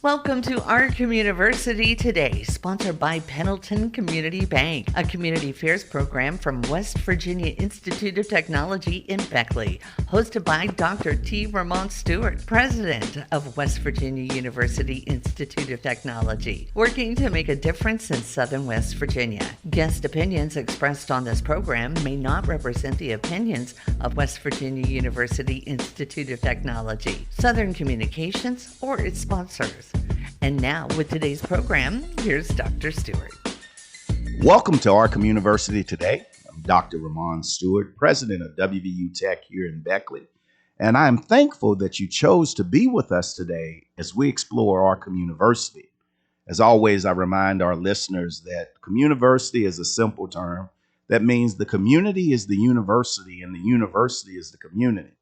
Welcome to our Communiversity today, sponsored by Pendleton Community Bank, a community affairs program from West Virginia Institute of Technology in Beckley, hosted by Dr. T. Ramon Stuart, president of West Virginia University Institute of Technology, working to make a difference in Southern West Virginia. Guest opinions expressed on this program may not represent the opinions of West Virginia University Institute of Technology, Southern Communications, or its sponsors. And now, with today's program, here's Dr. Stuart. Welcome to our Communiversity today. I'm Dr. Ramon Stuart, president of WVU Tech here in Beckley. And I'm thankful that you chose to be with us today as we explore our Communiversity. As always, I remind our listeners that Communiversity is a simple term that means the community is the university and the university is the community.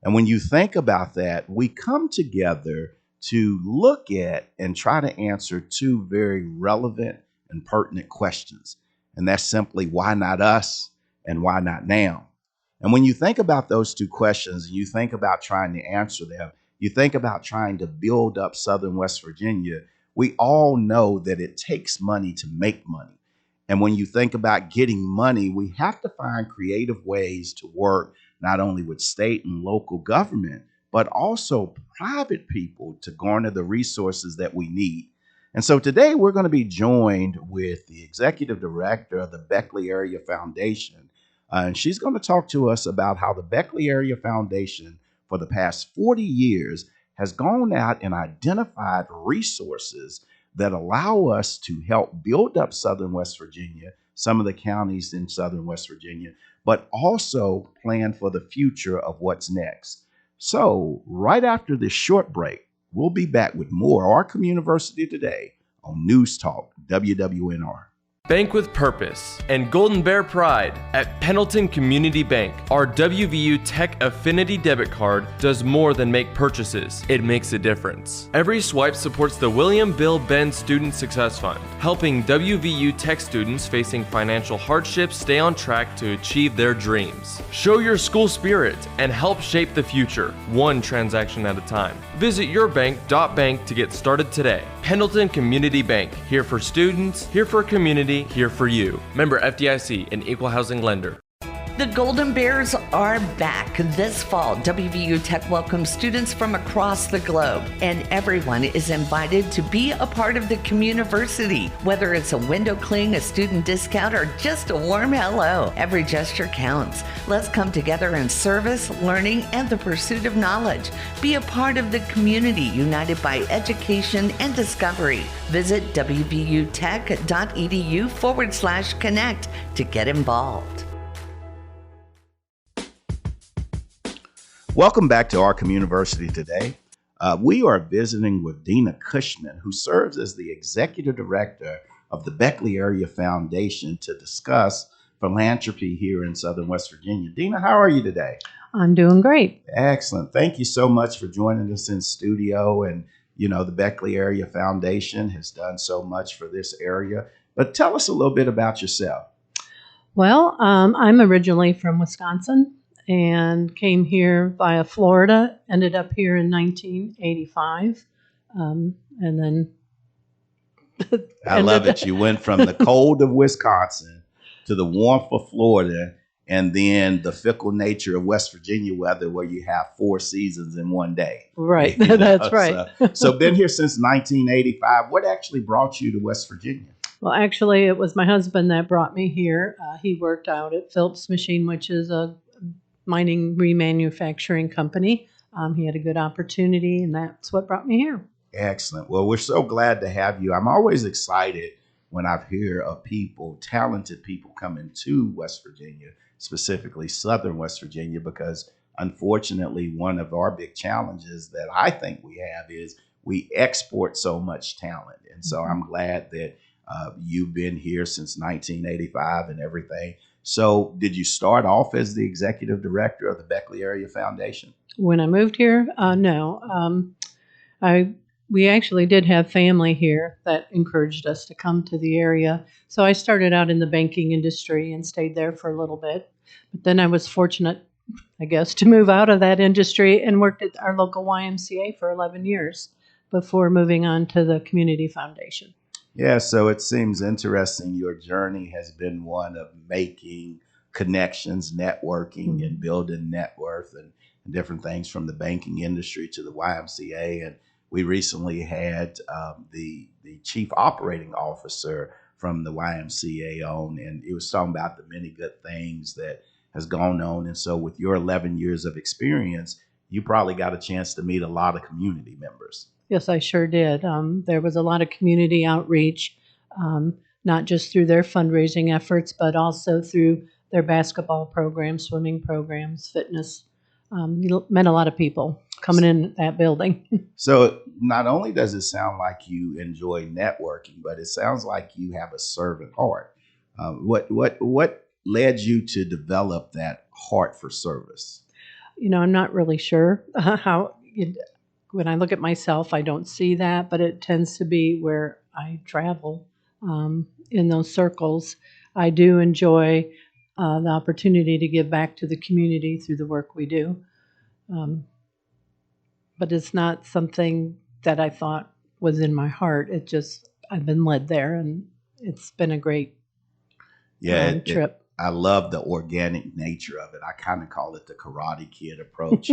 And when you think about that, we come together to look at and try to answer two very relevant and pertinent questions. And that's simply, why not us and why not now? And when you think about those two questions, you think about trying to answer them, you think about trying to build up Southern West Virginia, we all know that it takes money to make money. And when you think about getting money, we have to find creative ways to work not only with state and local government, but also private people to garner the resources that we need. And so today we're going to be joined with the executive director of the Beckley Area Foundation. And she's going to talk to us about how the Beckley Area Foundation for the past 40 years has gone out and identified resources that allow us to help build up Southern West Virginia, some of the counties in Southern West Virginia, but also plan for the future of what's next. So right after this short break, we'll be back with more of our Communiversity today on News Talk WWNR. Bank with purpose and Golden Bear pride at Pendleton Community Bank. Our WVU Tech Affinity debit card does more than make purchases. It makes a difference. Every swipe supports the William Bill Benn Student Success Fund, helping WVU Tech students facing financial hardships stay on track to achieve their dreams. Show your school spirit and help shape the future, one transaction at a time. Visit yourbank.bank to get started today. Pendleton Community Bank, here for students, here for community, here for you. Member FDIC, an equal housing lender. The Golden Bears are back this fall. WVU Tech welcomes students from across the globe, and everyone is invited to be a part of the Communiversity. Whether it's a window cling, a student discount, or just a warm hello, every gesture counts. Let's come together in service, learning, and the pursuit of knowledge. Be a part of the community united by education and discovery. Visit wvutech.edu/connect to get involved. Welcome back to our Communiversity today. We are visiting with Dena Cushman, who serves as the executive director of the Beckley Area Foundation, to discuss philanthropy here in Southern West Virginia. Dena, how are you today? I'm doing great. Excellent. Thank you so much for joining us in studio. And, you know, the Beckley Area Foundation has done so much for this area. But tell us a little bit about yourself. Well, I'm originally from Wisconsin and came here via Florida, ended up here in 1985, and then I love it. You went from the cold of Wisconsin to the warmth of Florida, and then the fickle nature of West Virginia weather, where you have 4 seasons in one day. Right, that's right. So been here since 1985. What actually brought you to West Virginia? Well, actually, it was my husband that brought me here. He worked out at Phillips Machine, which is a mining remanufacturing company. He had a good opportunity, and that's what brought me here. Excellent. Well, we're so glad to have you. I'm always excited when I hear of people, talented people, coming to West Virginia, specifically Southern West Virginia, because unfortunately, one of our big challenges that I think we have is we export so much talent. And so I'm glad that you've been here since 1985 and everything. So did you start off as the executive director of the Beckley Area Foundation? When I moved here, no. We actually did have family here that encouraged us to come to the area. So I started out in the banking industry and stayed there for a little bit. But then I was fortunate, I guess, to move out of that industry and worked at our local YMCA for 11 years. before moving on to the Community Foundation. Yeah, so it seems interesting. Your journey has been one of making connections, networking, and building net worth and different things from the banking industry to the YMCA. And we recently had the chief operating officer from the YMCA on, and he was talking about the many good things that has gone on. And so with your 11 years of experience, you probably got a chance to meet a lot of community members. Yes, I sure did. There was a lot of community outreach, not just through their fundraising efforts, but also through their basketball programs, swimming programs, fitness. Met a lot of people coming in that building. So not only does it sound like you enjoy networking, but it sounds like you have a servant heart. What led you to develop that heart for service? I'm not really sure how. When I look at myself, I don't see that, but it tends to be where I travel in those circles. I do enjoy the opportunity to give back to the community through the work we do. But it's not something that I thought was in my heart. I've been led there, and it's been a great trip. I love the organic nature of it. I kind of call it the Karate Kid approach.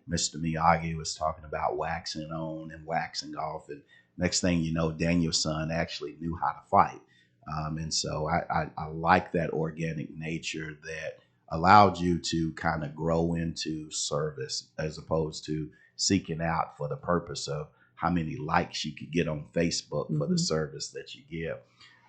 Mr. Miyagi was talking about waxing on and waxing off, and next thing you know, Daniel's son actually knew how to fight. And so I like that organic nature that allowed you to kind of grow into service as opposed to seeking out for the purpose of how many likes you could get on Facebook for the service that you give.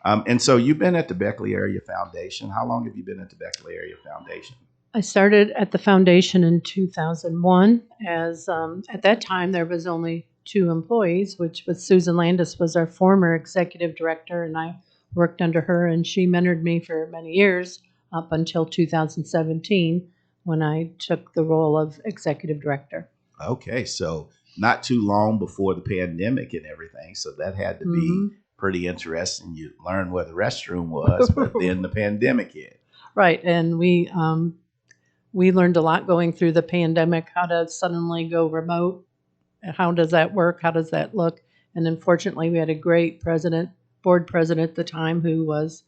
And so you've been at the Beckley Area Foundation. How long have you been at the Beckley Area Foundation? I started at the foundation in 2001. As at that time, there was only 2 employees, which was Susan Landis was our former executive director, and I worked under her, and she mentored me for many years up until 2017 when I took the role of executive director. Okay, so not too long before the pandemic and everything, so that had to be pretty interesting. You learned where the restroom was, but then the pandemic hit. Right, and we learned a lot going through the pandemic, how to suddenly go remote. How does that work? How does that look? And unfortunately, we had a great board president at the time who was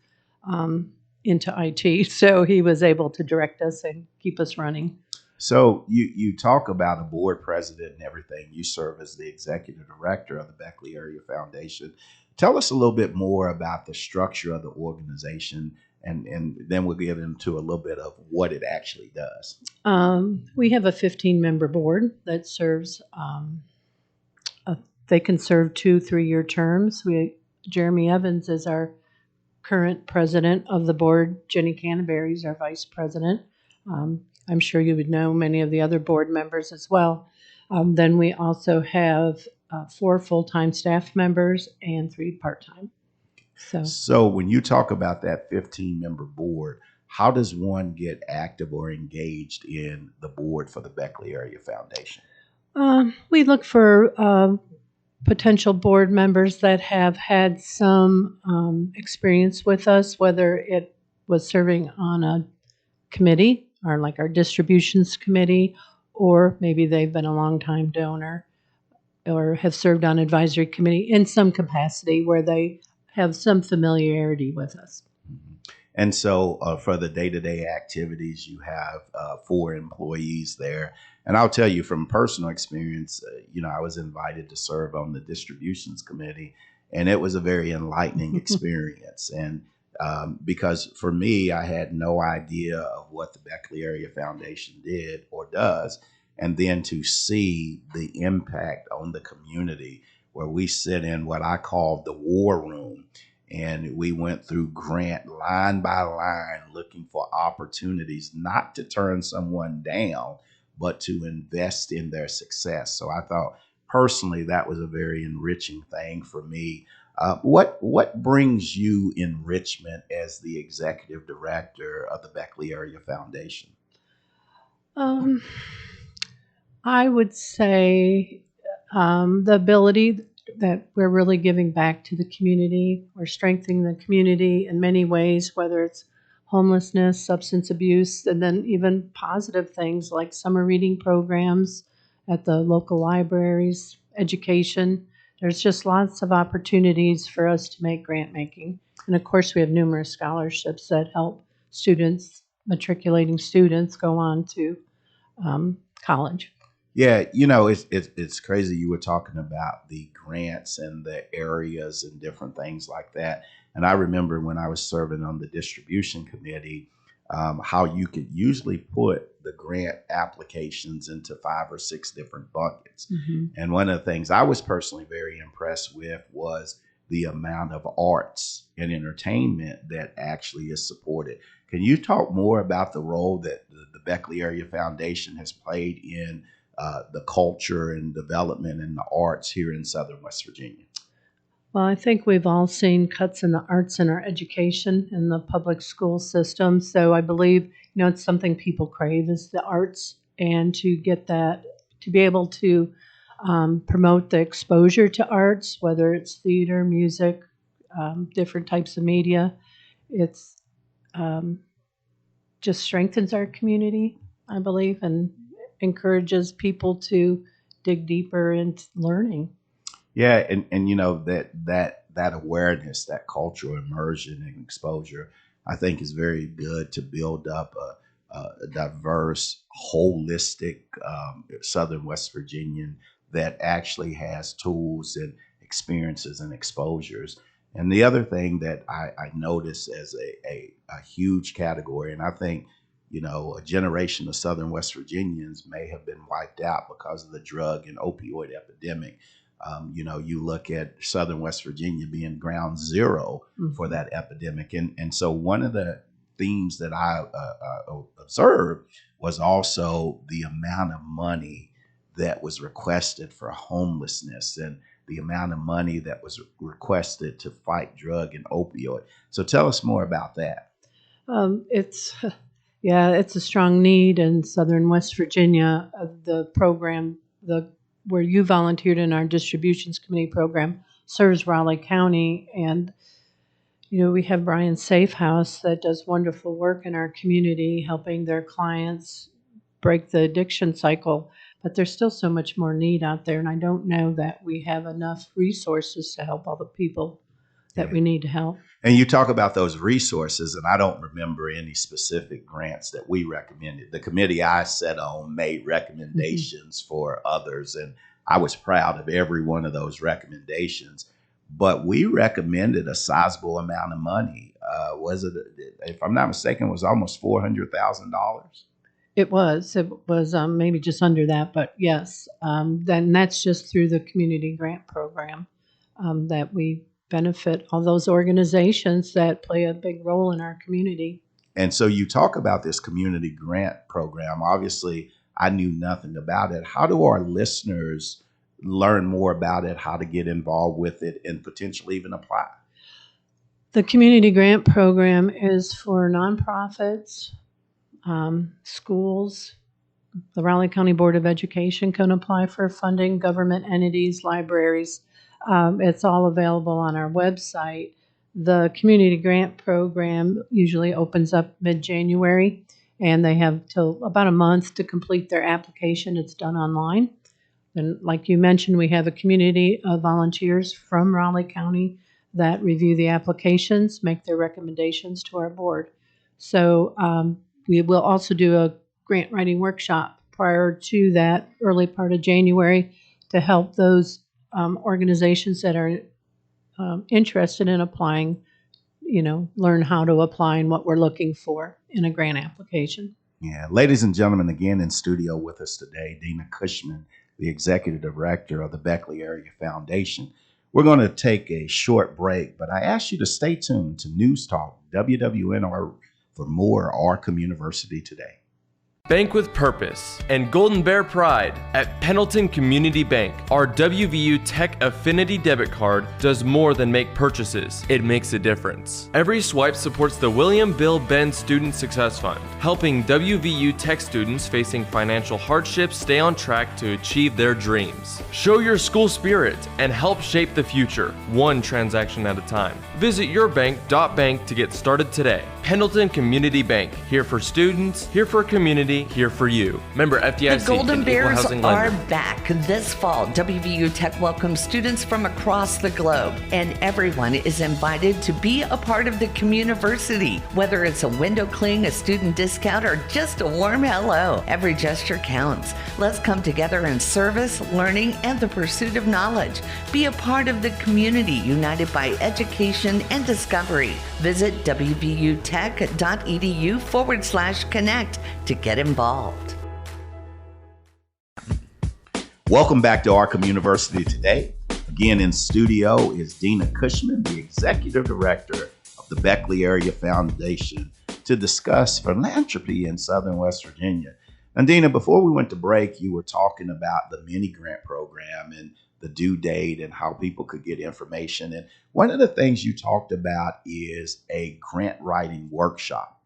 into IT, so he was able to direct us and keep us running. So you talk about a board president and everything. You serve as the executive director of the Beckley Area Foundation. Tell us a little bit more about the structure of the organization, and then we'll get into a little bit of what it actually does. We have a 15-member board that serves, they can serve 2 3-year terms. Jeremy Evans is our current president of the board. Jenny Canterbury is our vice president. I'm sure you would know many of the other board members as well. Then we also have 4 full-time staff members and 3 part-time. So when you talk about that 15-member board, how does one get active or engaged in the board for the Beckley Area Foundation? We look for potential board members that have had some experience with us, whether it was serving on a committee or like our distributions committee, or maybe they've been a long-time donor or have served on advisory committee in some capacity where they have some familiarity with us. And so for the day-to-day activities, you have 4 employees there. And I'll tell you from personal experience, I was invited to serve on the distributions committee, and it was a very enlightening experience. And because for me, I had no idea of what the Beckley Area Foundation did or does. And then to see the impact on the community, where we sit in what I call the war room. And we went through grant line by line, looking for opportunities not to turn someone down, but to invest in their success. So I thought personally that was a very enriching thing for me. What brings you enrichment as the executive director of the Beckley Area Foundation? I would say the ability that we're really giving back to the community. We're strengthening the community in many ways, whether it's homelessness, substance abuse, and then even positive things like summer reading programs at the local libraries, education. there's just lots of opportunities for us to make grant making. And of course, we have numerous scholarships that help students, matriculating students, go on to college. Yeah, it's crazy. You were talking about the grants and the areas and different things like that. And I remember when I was serving on the distribution committee, how you could usually put the grant applications into 5 or 6 different buckets. Mm-hmm. And one of the things I was personally very impressed with was the amount of arts and entertainment that actually is supported. Can you talk more about the role that the Beckley Area Foundation has played in the culture and development in the arts here in Southern West Virginia? Well, I think we've all seen cuts in the arts in our education in the public school system. So I believe, it's something people crave is the arts, and to get that, to be able to promote the exposure to arts, whether it's theater, music, different types of media, it's just strengthens our community, I believe, and encourages people to dig deeper into learning. Yeah, and that awareness, that cultural immersion and exposure, I think is very good to build up a diverse, holistic Southern West Virginian that actually has tools and experiences and exposures. And the other thing that I notice as a huge category, and I think, a generation of Southern West Virginians may have been wiped out because of the drug and opioid epidemic. You look at Southern West Virginia being ground zero for that epidemic. And so one of the themes that I observed was also the amount of money that was requested for homelessness and the amount of money that was requested to fight drug and opioid. So tell us more about that. It's a strong need in Southern West Virginia. The program, where you volunteered in our distributions committee program, serves Raleigh County, and we have Brian Safe House that does wonderful work in our community, helping their clients break the addiction cycle. But there's still so much more need out there, and I don't know that we have enough resources to help all the people that we need to help. And you talk about those resources, and I don't remember any specific grants that we recommended. The committee I sat on made recommendations for others, and I was proud of every one of those recommendations. But we recommended a sizable amount of money. Was it, if I'm not mistaken, it was almost $400,000? It was maybe just under that, but yes. Then that's just through the community grant program that we benefit all those organizations that play a big role in our community. And so you talk about this community grant program. Obviously, I knew nothing about it. How do our listeners learn more about it, how to get involved with it, and potentially even apply? The community grant program is for nonprofits, schools. The Raleigh County Board of Education can apply for funding, government entities, libraries. It's all available on our website. The community grant program usually opens up mid-January, and they have till about a month to complete their application. It's done online. And like you mentioned, we have a community of volunteers from Raleigh County that review the applications, make their recommendations to our board. So we will also do a grant writing workshop prior to that early part of January to help those organizations that are interested in applying, learn how to apply and what we're looking for in a grant application. Yeah. Ladies and gentlemen, again in studio with us today, Dena Cushman, the Executive Director of the Beckley Area Foundation. We're going to take a short break, but I ask you to stay tuned to News Talk WWNR for more Our Communiversity Today. Bank with purpose and Golden Bear pride. At Pendleton Community Bank, our WVU Tech Affinity debit card does more than make purchases. It makes a difference. Every swipe supports the William Bill Benn Student Success Fund, helping WVU Tech students facing financial hardships stay on track to achieve their dreams. Show your school spirit and help shape the future, one transaction at a time. Visit yourbank.bank to get started today. Pendleton Community Bank, here for students, here for community, opportunity here for you. Member FDIC. The Golden and Equal Bears Housing are Lender. back this fall. WVU Tech welcomes students from across the globe, and everyone is invited to be a part of the Communiversity. Whether it's a window cling, a student discount, or just a warm hello, every gesture counts. Let's come together in service, learning, and the pursuit of knowledge. Be a part of the community united by education and discovery. Visit wvutech.edu/connect to get involved. Welcome back to our Communiversity today. Again, in studio is Dena Cushman, the Executive Director of the Beckley Area Foundation, to discuss philanthropy in Southern West Virginia. And Dena, before we went to break, you were talking about the mini grant program and the due date and how people could get information. And one of the things you talked about is a grant writing workshop.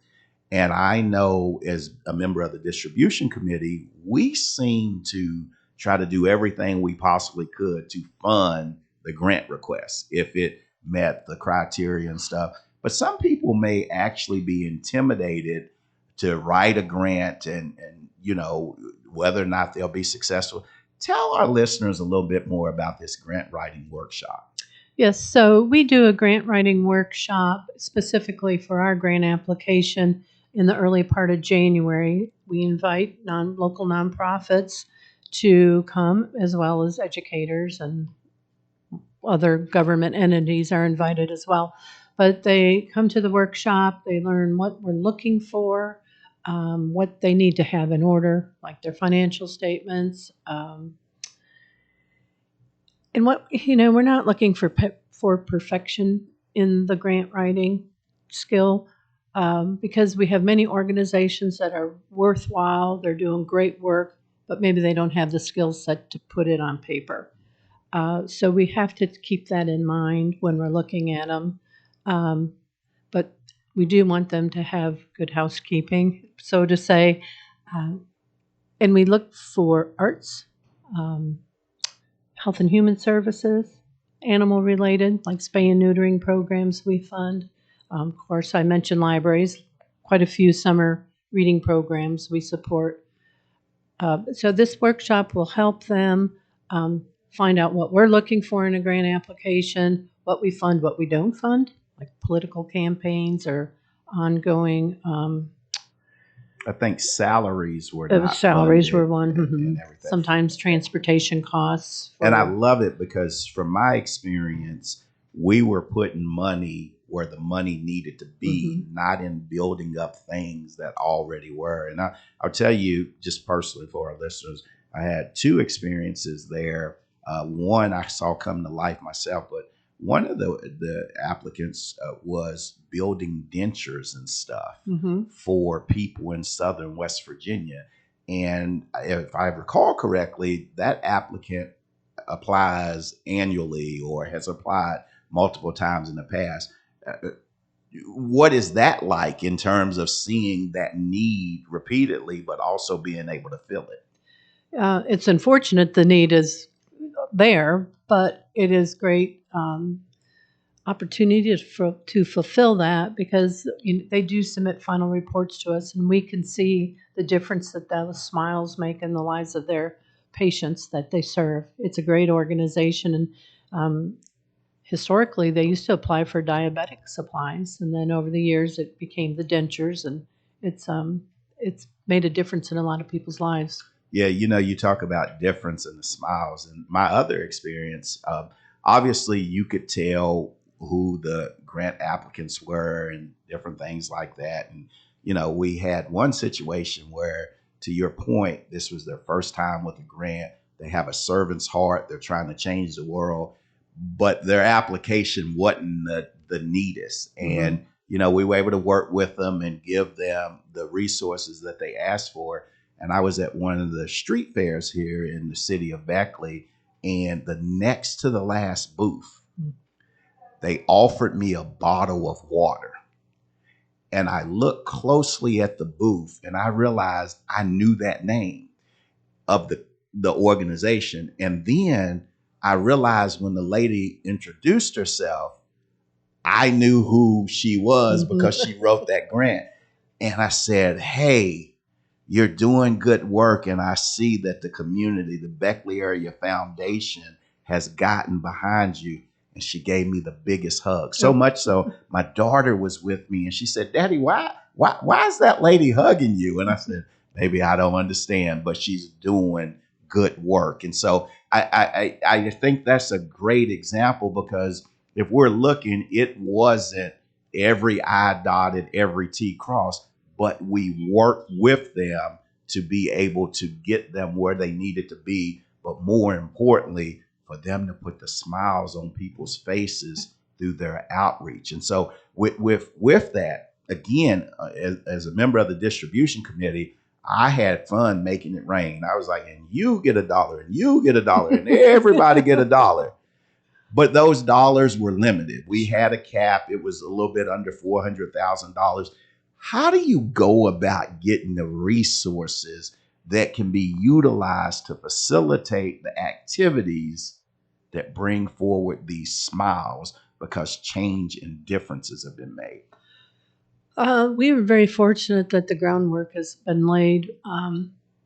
And I know as a member of the distribution committee, we seem to try to do everything we possibly could to fund the grant requests if it met the criteria and stuff. But some people may actually be intimidated to write a grant and whether or not they'll be successful. Tell our listeners a little bit more about this grant writing workshop. Yes, so we do a grant writing workshop specifically for our grant application in the early part of January. We invite local nonprofits to come, as well as educators, and other government entities are invited as well. But they come to the workshop, they learn what we're looking for, what they need to have in order, like their financial statements. And we're not looking for perfection in the grant writing skill, because we have many organizations that are worthwhile, they're doing great work, but maybe they don't have the skill set to put it on paper. So we have to keep that in mind when we're looking at them. But we do want them to have good housekeeping, so to say. And we look for arts, health and human services, animal related, like spay and neutering programs we fund. Of course, I mentioned libraries, quite a few summer reading programs we support. So this workshop will help them find out what we're looking for in a grant application, what we fund, what we don't fund, like political campaigns or ongoing. I think salaries were salaries were one. And everything. Sometimes transportation costs. And I love it because from my experience, we were putting money where the money needed to be, not in building up things that already were. And I'll tell you, just personally for our listeners, I had two experiences there. One I saw come to life myself, but one of the applicants was building dentures and stuff for people in Southern West Virginia. And if I recall correctly, that applicant applies annually or has applied multiple times in the past. What is that like in terms of seeing that need repeatedly, but also being able to fill it? It's unfortunate the need is there, but it is great opportunity to fulfill that, because they do submit final reports to us, and we can see the difference that those smiles make in the lives of their patients that they serve. It's a great organization, and historically they used to apply for diabetic supplies, and then over the years it became the dentures, and it's made a difference in a lot of people's lives. Yeah, you talk about difference in the smiles, and my other experience, obviously you could tell who the grant applicants were and different things like that. And, we had one situation where, to your point, this was their first time with a grant. They have a servant's heart. They're trying to change the world, but their application wasn't the neatest. And, we were able to work with them and give them the resources that they asked for. And I was at one of the street fairs here in the city of Beckley, and the next to the last booth, they offered me a bottle of water. And I looked closely at the booth and I realized I knew that name of the organization. And then I realized when the lady introduced herself, I knew who she was because she wrote that grant. And I said, hey, you're doing good work, and I see that the community, the Beckley Area Foundation, has gotten behind you. And she gave me the biggest hug. So much so, my daughter was with me, and she said, "Daddy, why is that lady hugging you?" And I said, "Baby, I don't understand, but she's doing good work." And so I think that's a great example, because if we're looking, it wasn't every I dotted, every T crossed, but we worked with them to be able to get them where they needed to be. But more importantly, for them to put the smiles on people's faces through their outreach. And so with that, again, as a member of the distribution committee, I had fun making it rain. I was like, and you get $1, and you get $1, and everybody get $1. But those dollars were limited. We had a cap. It was a little bit under $400,000. How do you go about getting the resources that can be utilized to facilitate the activities that bring forward these smiles, because change and differences have been made? We were very fortunate that the groundwork has been laid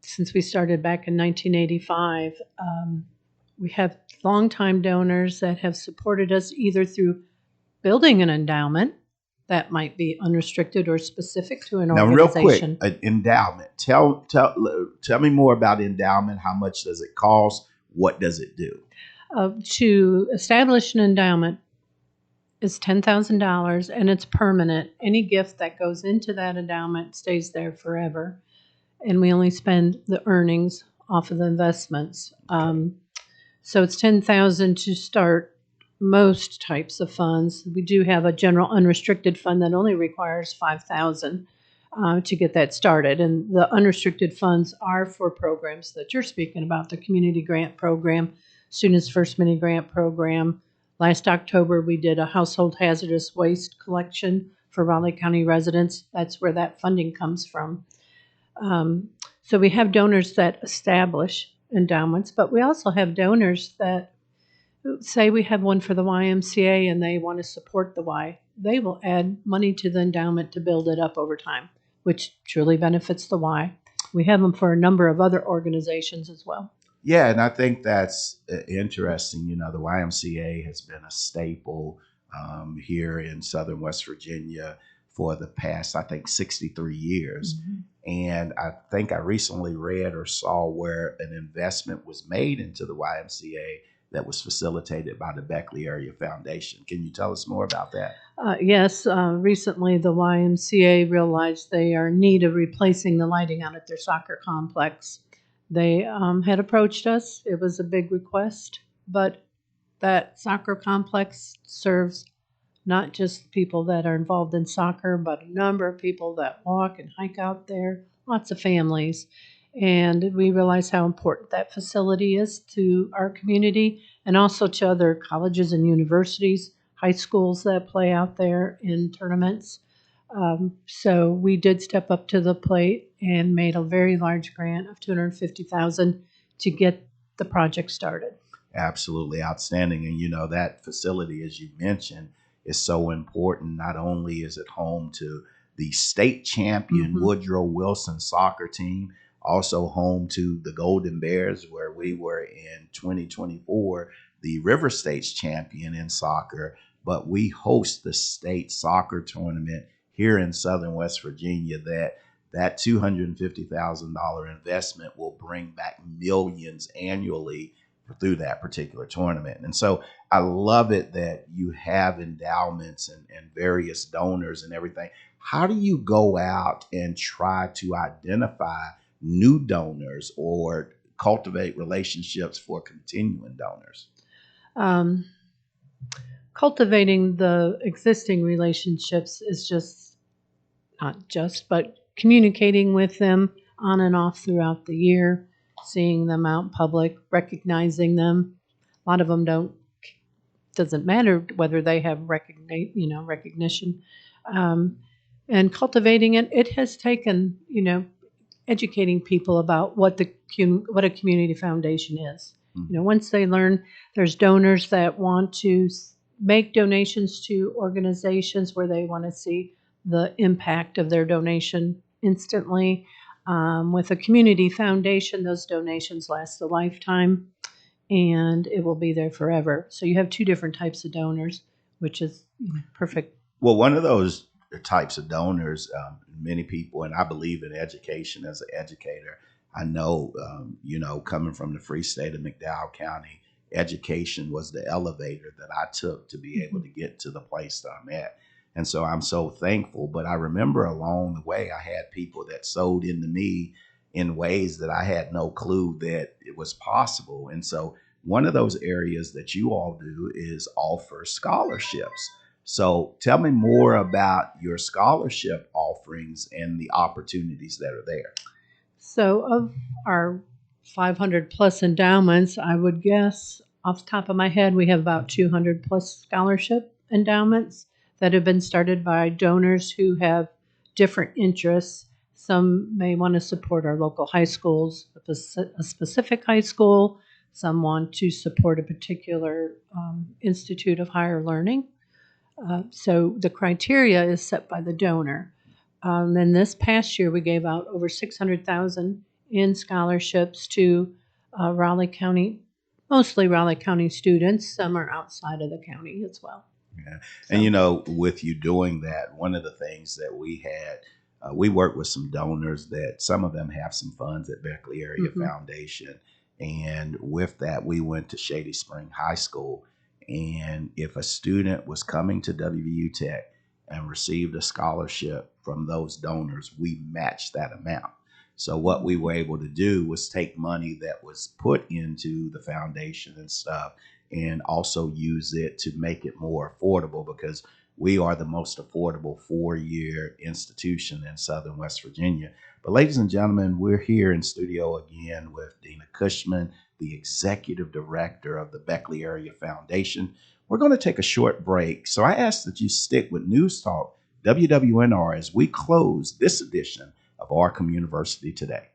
since we started back in 1985. We have longtime donors that have supported us either through building an endowment that might be unrestricted or specific to an Now, organization. real quick, endowment. Tell me more about endowment. How much does it cost? What does it do? To establish an endowment is $10,000, and it's permanent. Any gift that goes into that endowment stays there forever, and we only spend the earnings off of the investments. So it's $10,000 to start most types of funds. We do have a general unrestricted fund that only requires $5,000 to get that started, and the unrestricted funds are for programs that you're speaking about: the community grant program, Students First Mini Grant program. Last October, we did a household hazardous waste collection for Raleigh County residents. That's where that funding comes from. So we have donors that establish endowments, but we also have donors that say we have one for the YMCA and they want to support the Y. They will add money to the endowment to build it up over time, which truly benefits the Y. We have them for a number of other organizations as well. Yeah, and I think that's interesting. You know, the YMCA has been a staple here in Southern West Virginia for the past, I think, 63 years. Mm-hmm. And I think I recently read or saw where an investment was made into the YMCA that was facilitated by the Beckley Area Foundation. Can you tell us more about that? Yes. Recently, the YMCA realized they are in need of replacing the lighting out at their soccer complex. They had approached us. It was a big request, but that soccer complex serves not just people that are involved in soccer, but a number of people that walk and hike out there, lots of families. And we realize how important that facility is to our community and also to other colleges and universities, high schools that play out there in tournaments. So we did step up to the plate and made a very large grant of $250,000 to get the project started. Absolutely outstanding. And, you know, that facility, as you mentioned, is so important. Not only is it home to the state champion Woodrow Wilson soccer team, also home to the Golden Bears, where we were in 2024, the River States champion in soccer, but we host the state soccer tournament here in Southern West Virginia. That $250,000 investment will bring back millions annually through that particular tournament. And so I love it that you have endowments and various donors and everything. How do you go out and try to identify new donors or cultivate relationships for continuing donors? Cultivating the existing relationships is but communicating with them on and off throughout the year, seeing them out in public, recognizing them. A lot of them doesn't matter whether they have recognition. And cultivating it has taken, educating people about what a community foundation is. Mm-hmm. Once they learn there's donors that want to make donations to organizations where they want to see the impact of their donation instantly. With a community foundation, those donations last a lifetime, and it will be there forever. So you have two different types of donors, which is perfect. Well, one of those types of donors, many people, and I believe in education as an educator. I know, coming from the free state of McDowell County, education was the elevator that I took to be able to get to the place that I'm at. And so I'm so thankful. But I remember along the way, I had people that sowed into me in ways that I had no clue that it was possible. And so one of those areas that you all do is offer scholarships. So tell me more about your scholarship offerings and the opportunities that are there. So of our 500 plus endowments, I would guess off the top of my head, we have about 200 plus scholarship endowments that have been started by donors who have different interests. Some may want to support our local high schools, a specific high school. Some want to support a particular institute of higher learning. So the criteria is set by the donor. Then this past year, we gave out over $600,000 in scholarships to Raleigh County, mostly Raleigh County students. Some are outside of the county as well. Yeah. And, with you doing that, one of the things that we had, we worked with some donors that some of them have some funds at Beckley Area Foundation. And with that, we went to Shady Spring High School. And if a student was coming to WVU Tech and received a scholarship from those donors, we matched that amount. So what we were able to do was take money that was put into the foundation and stuff and also use it to make it more affordable, because we are the most affordable 4-year institution in Southern West Virginia. But ladies and gentlemen, we're here in studio again with Dena Cushman, the executive director of the Beckley Area Foundation. We're going to take a short break, so I ask that you stick with News Talk WWNR as we close this edition of our Communiversity Today.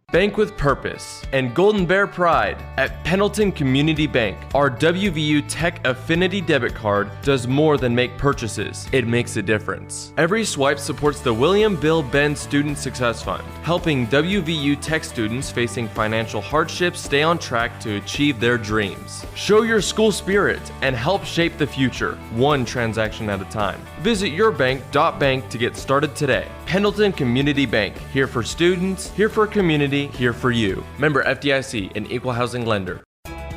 Bank with purpose and Golden Bear pride. At Pendleton Community Bank, our WVU Tech Affinity debit card does more than make purchases. It makes a difference. Every swipe supports the William Bill Benn Student Success Fund, helping WVU Tech students facing financial hardships stay on track to achieve their dreams. Show your school spirit and help shape the future, one transaction at a time. Visit yourbank.bank to get started today. Pendleton Community Bank, here for students, here for community, here for you. Member FDIC, an equal housing lender.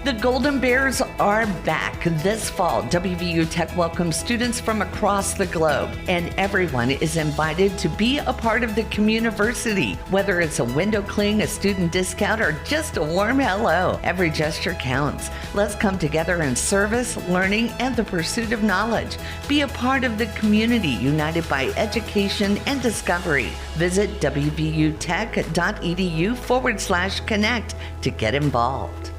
The Golden Bears are back this fall. WVU Tech welcomes students from across the globe, and everyone is invited to be a part of the Communiversity. Whether it's a window cling, a student discount, or just a warm hello, every gesture counts. Let's come together in service, learning, and the pursuit of knowledge. Be a part of the community united by education and discovery. Visit wvutech.edu/connect to get involved.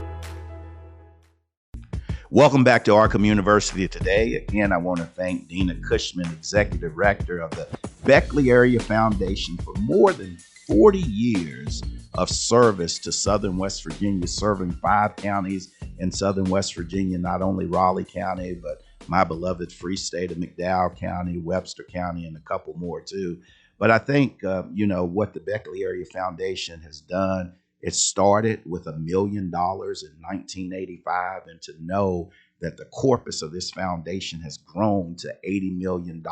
Welcome back to our Communiversity Today. Again, I want to thank Dena Cushman, Executive Director of the Beckley Area Foundation, for more than 40 years of service to Southern West Virginia, serving 5 counties in Southern West Virginia, not only Raleigh County, but my beloved free state of McDowell County, Webster County, and a couple more too. But I think, what the Beckley Area Foundation has done, it started with $1 million in 1985, and to know that the corpus of this foundation has grown to $80 million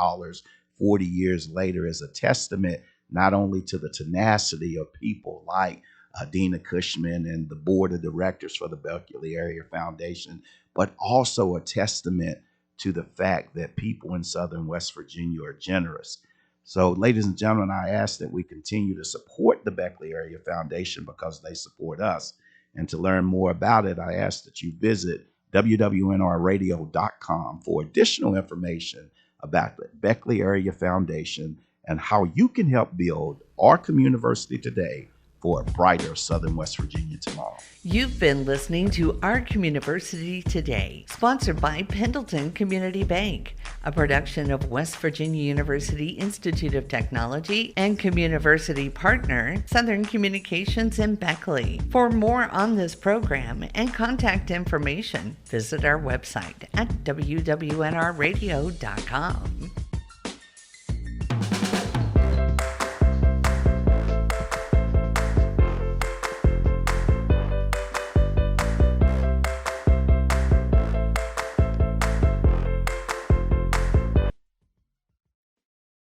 40 years later is a testament not only to the tenacity of people like Dena Cushman and the board of directors for the Beckley Area Foundation, but also a testament to the fact that people in Southern West Virginia are generous. So, ladies and gentlemen, I ask that we continue to support the Beckley Area Foundation because they support us. And to learn more about it, I ask that you visit wwnrradio.com for additional information about the Beckley Area Foundation and how you can help build our Communiversity today for a brighter Southern West Virginia tomorrow. You've been listening to Our Communiversity Today, sponsored by Pendleton Community Bank, a production of West Virginia University Institute of Technology and Communiversity partner, Southern Communications in Beckley. For more on this program and contact information, visit our website at wwnrradio.com.